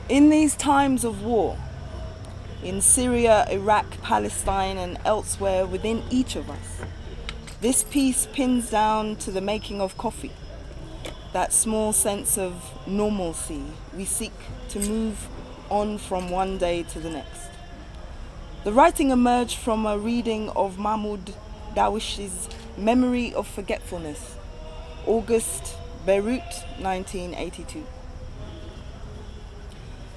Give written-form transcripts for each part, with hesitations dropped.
In these times of war, in Syria, Iraq, Palestine, and elsewhere within each of us, this piece pins down to the making of coffee, that small sense of normalcy we seek to move on from one day to the next. The writing emerged from a reading of Mahmoud Darwish's Memory of Forgetfulness, August, Beirut, 1982.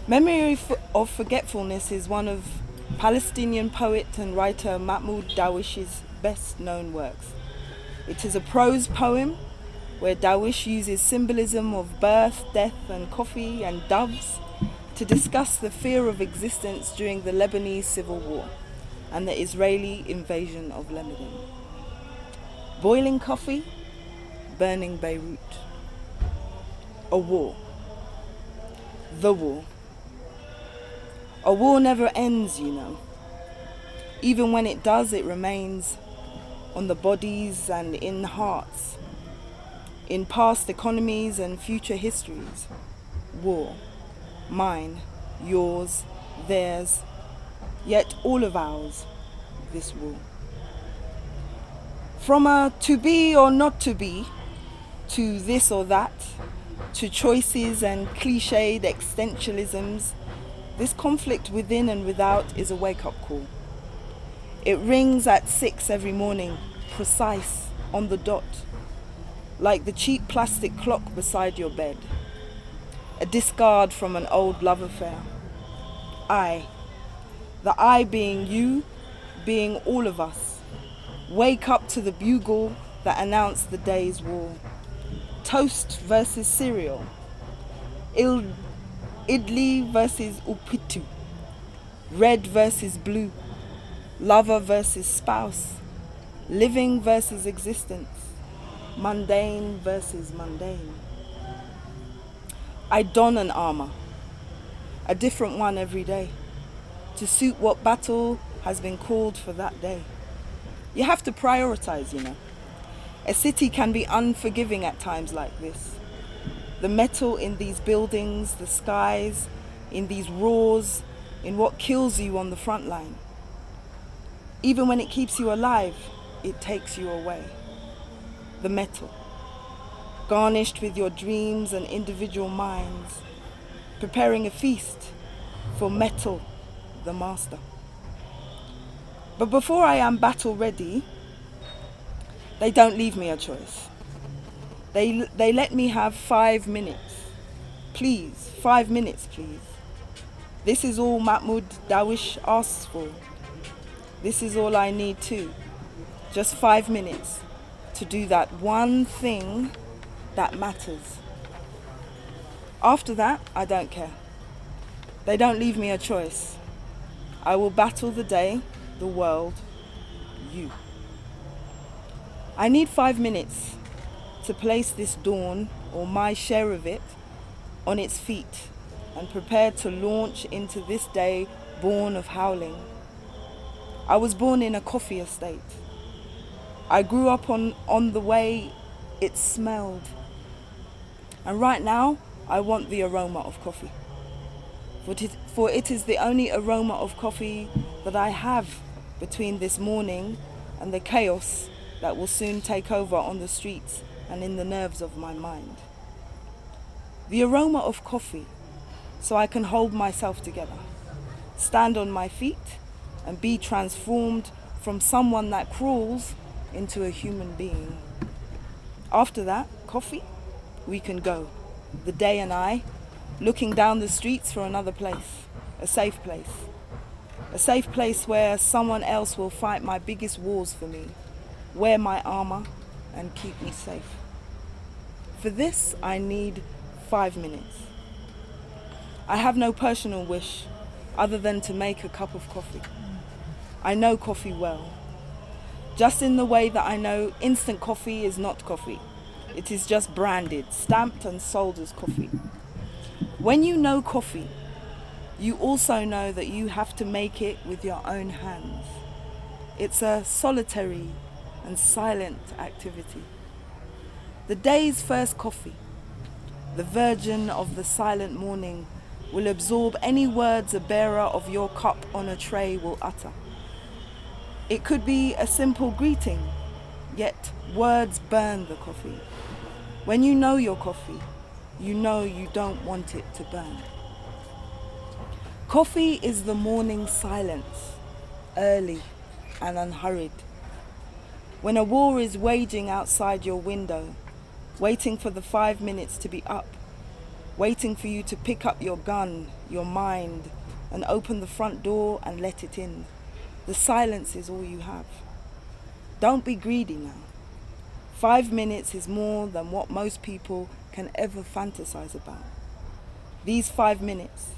Memory of Forgetfulness is one of Palestinian poet and writer Mahmoud Darwish's best known works. It is a prose poem where Darwish uses symbolism of birth, death, and coffee and doves to discuss the fear of existence during the Lebanese civil war and the Israeli invasion of Lebanon. Boiling coffee, burning Beirut. A war. The war. A war never ends, you know. Even when it does, it remains on the bodies and in hearts, in past economies and future histories. War. Mine, yours, theirs, yet all of ours, this war. From a to be or not to be, to this or that, to choices and cliched existentialisms, this conflict within and without is a wake-up call. It rings at 6 every morning, precise, on the dot, like the cheap plastic clock beside your bed, a discard from an old love affair. The I being you, being all of us, wake up to the bugle that announced the day's war. Toast versus cereal, idli versus upitu, red versus blue, lover versus spouse, living versus existence, mundane versus mundane. I don an armor, a different one every day, to suit what battle has been called for that day. You have to prioritize, you know. A city can be unforgiving at times like this. The metal in these buildings, the skies, in these roars, in what kills you on the front line. Even when it keeps you alive, it takes you away. The metal, garnished with your dreams and individual minds, preparing a feast for metal, the master. But before I am battle ready, they don't leave me a choice. They let me have 5 minutes. Please, 5 minutes, please. This is all Mahmoud Darwish asks for. This is all I need too. Just 5 minutes to do that one thing that matters. After that, I don't care. They don't leave me a choice. I will battle the day, the world, you. I need 5 minutes to place this dawn, or my share of it, on its feet and prepare to launch into this day born of howling. I was born in a coffee estate. I grew up on the way it smelled. And right now, I want the aroma of coffee. For it is the only aroma of coffee that I have between this morning and the chaos that will soon take over on the streets and in the nerves of my mind. The aroma of coffee, so I can hold myself together, stand on my feet, and be transformed from someone that crawls into a human being. After that, coffee, we can go, the day and I, looking down the streets for another place, a safe place. A safe place where someone else will fight my biggest wars for me, wear my armor, and keep me safe. For this, I need 5 minutes. I have no personal wish other than to make a cup of coffee. I know coffee well, just in the way that I know instant coffee is not coffee. It is just branded, stamped and sold as coffee. When you know coffee, you also know that you have to make it with your own hands. It's a solitary and silent activity. The day's first coffee, the virgin of the silent morning, will absorb any words a bearer of your cup on a tray will utter. It could be a simple greeting, yet words burn the coffee. When you know your coffee, you know you don't want it to burn. Coffee is the morning silence, early and unhurried. When a war is waging outside your window, waiting for the 5 minutes to be up, waiting for you to pick up your gun, your mind, and open the front door and let it in. The silence is all you have. Don't be greedy now. 5 minutes is more than what most people can ever fantasize about. These 5 minutes,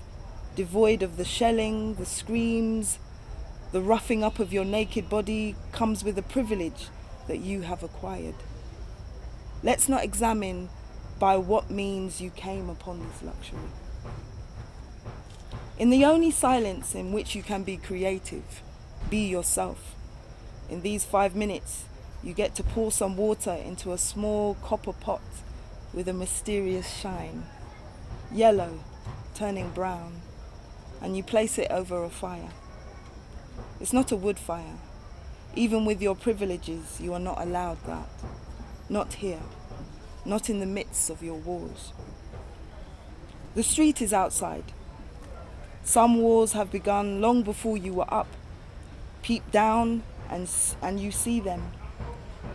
devoid of the shelling, the screams, the roughing up of your naked body, comes with a privilege that you have acquired. Let's not examine by what means you came upon this luxury. In the only silence in which you can be creative, be yourself. In these 5 minutes, you get to pour some water into a small copper pot with a mysterious shine, yellow, turning brown, and you place it over a fire. It's not a wood fire. Even with your privileges, you are not allowed that. Not here. Not in the midst of your wars. The street is outside. Some wars have begun long before you were up. Peep down and you see them.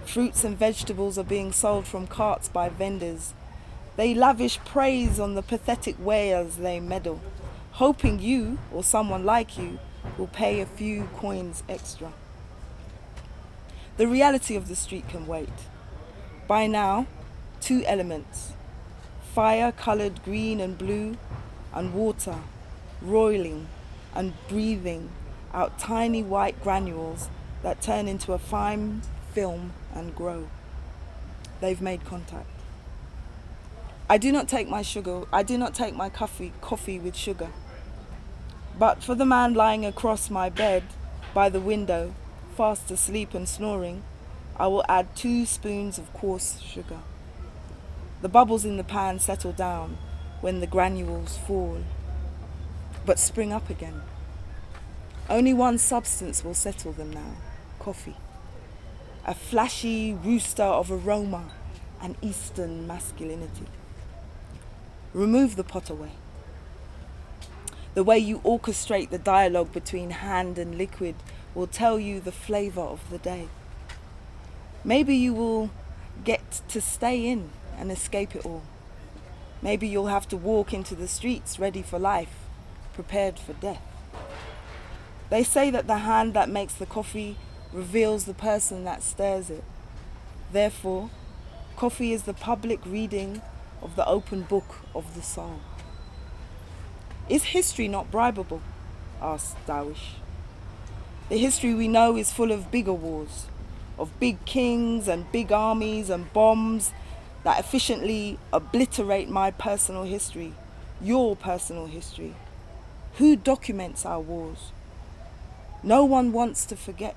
Fruits and vegetables are being sold from carts by vendors. They lavish praise on the pathetic way as they meddle, hoping you or someone like you will pay a few coins extra. The reality of the street can wait. By now, 2 elements, fire colored green and blue, and water, roiling and breathing out tiny white granules that turn into a fine film and grow. They've made contact. I do not take my coffee with sugar. But for the man lying across my bed by the window, fast asleep and snoring, I will add 2 spoons of coarse sugar. The bubbles in the pan settle down when the granules fall, but spring up again. Only one substance will settle them now: coffee. A flashy rooster of aroma and Eastern masculinity. Remove the pot away. The way you orchestrate the dialogue between hand and liquid will tell you the flavor of the day. Maybe you will get to stay in and escape it all. Maybe you'll have to walk into the streets ready for life, prepared for death. They say that the hand that makes the coffee reveals the person that stirs it. Therefore, coffee is the public reading of the open book of the soul. Is history not bribable? Asked Darwish. The history we know is full of bigger wars, of big kings and big armies and bombs that efficiently obliterate my personal history, your personal history. Who documents our wars? No one wants to forget.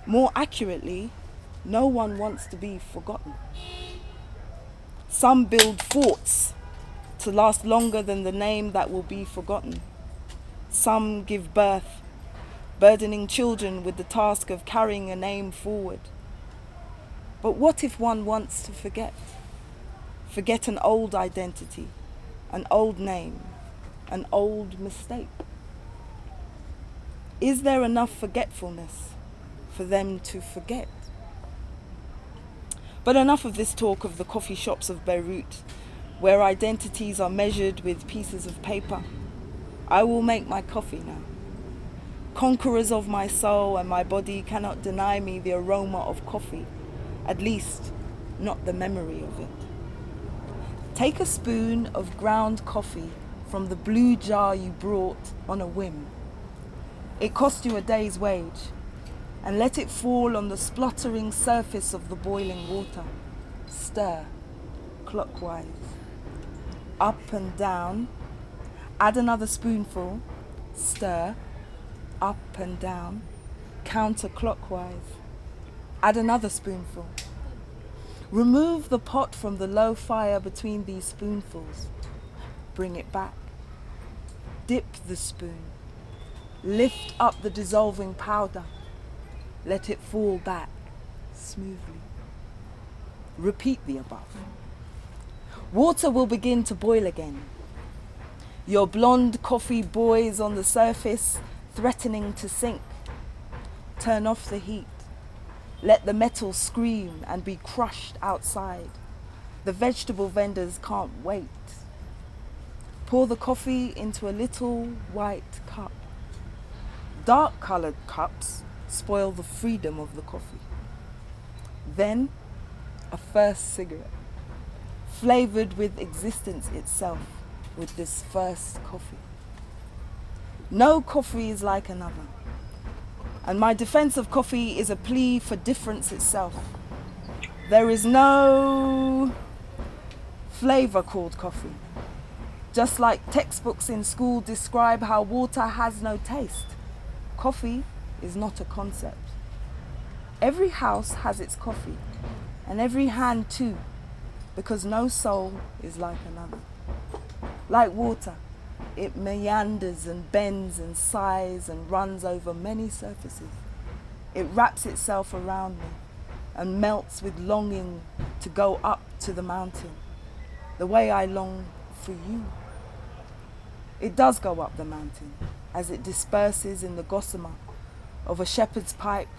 More accurately, no one wants to be forgotten. Some build forts to last longer than the name that will be forgotten. Some give birth, burdening children with the task of carrying a name forward. But what if one wants to forget? Forget an old identity, an old name, an old mistake. Is there enough forgetfulness for them to forget? But enough of this talk of the coffee shops of Beirut, where identities are measured with pieces of paper. I will make my coffee now. Conquerors of my soul and my body cannot deny me the aroma of coffee, at least not the memory of it. Take a spoon of ground coffee from the blue jar you brought on a whim. It cost you a day's wage, and let it fall on the spluttering surface of the boiling water. Stir clockwise, up and down. Add another spoonful. Stir up and down, counterclockwise. Add another spoonful. Remove the pot from the low fire between these spoonfuls. Bring it back. Dip the spoon. Lift up the dissolving powder. Let it fall back smoothly. Repeat the above. Water will begin to boil again. Your blonde coffee boils on the surface, threatening to sink. Turn off the heat. Let the metal scream and be crushed outside. The vegetable vendors can't wait. Pour the coffee into a little white cup. Dark-colored cups spoil the freedom of the coffee. Then, a first cigarette, flavored with existence itself, with this first coffee. No coffee is like another. And my defense of coffee is a plea for difference itself. There is no flavor called coffee. Just like textbooks in school describe how water has no taste, coffee is not a concept. Every house has its coffee, and every hand too, because no soul is like another. Like water, it meanders and bends and sighs and runs over many surfaces. It wraps itself around me and melts with longing to go up to the mountain, the way I long for you. It does go up the mountain as it disperses in the gossamer of a shepherd's pipe,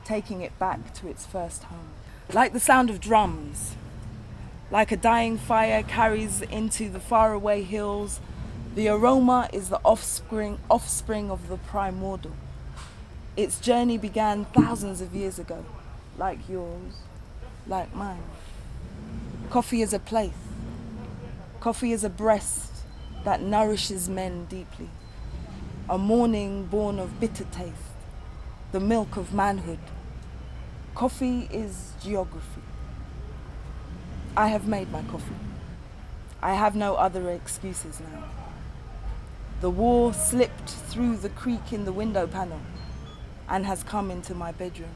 taking it back to its first home. Like the sound of drums, like a dying fire carries into the faraway hills, the aroma is the offspring of the primordial. Its journey began thousands of years ago, like yours, like mine. Coffee is a place. Coffee is a breast that nourishes men deeply. A morning born of bitter taste, the milk of manhood. Coffee is geography. I have made my coffee. I have no other excuses now. The war slipped through the creak in the window panel and has come into my bedroom.